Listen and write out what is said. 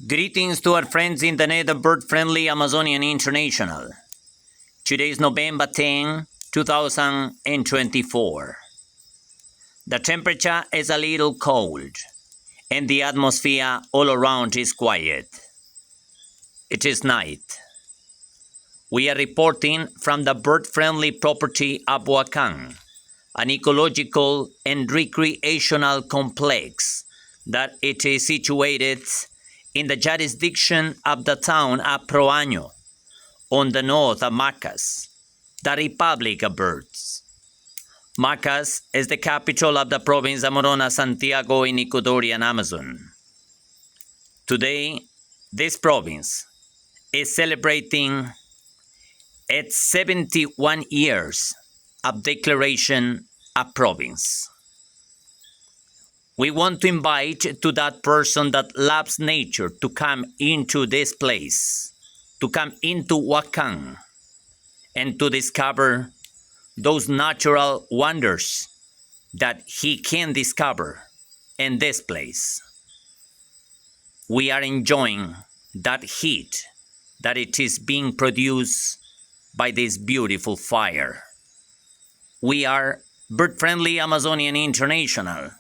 Greetings to our friends in the net of bird-friendly Amazonian International. Today is November 10, 2024. The temperature is a little cold, and the atmosphere all around is quiet. It is night. We are reporting from the bird-friendly property of Wakan, an ecological and recreational complex that it is situated in the jurisdiction of the town of Proaño, on the north of Macas, the Republic of Birds. Macas is the capital of the province of Morona Santiago in Ecuadorian Amazon. Today, this province is celebrating its 71 years of declaration of province. We want to invite to that person that loves nature to come into this place, to come into Wakan, and to discover those natural wonders that he can discover in this place. We are enjoying that heat that it is being produced by this beautiful fire. We are Bird Friendly Amazonian International.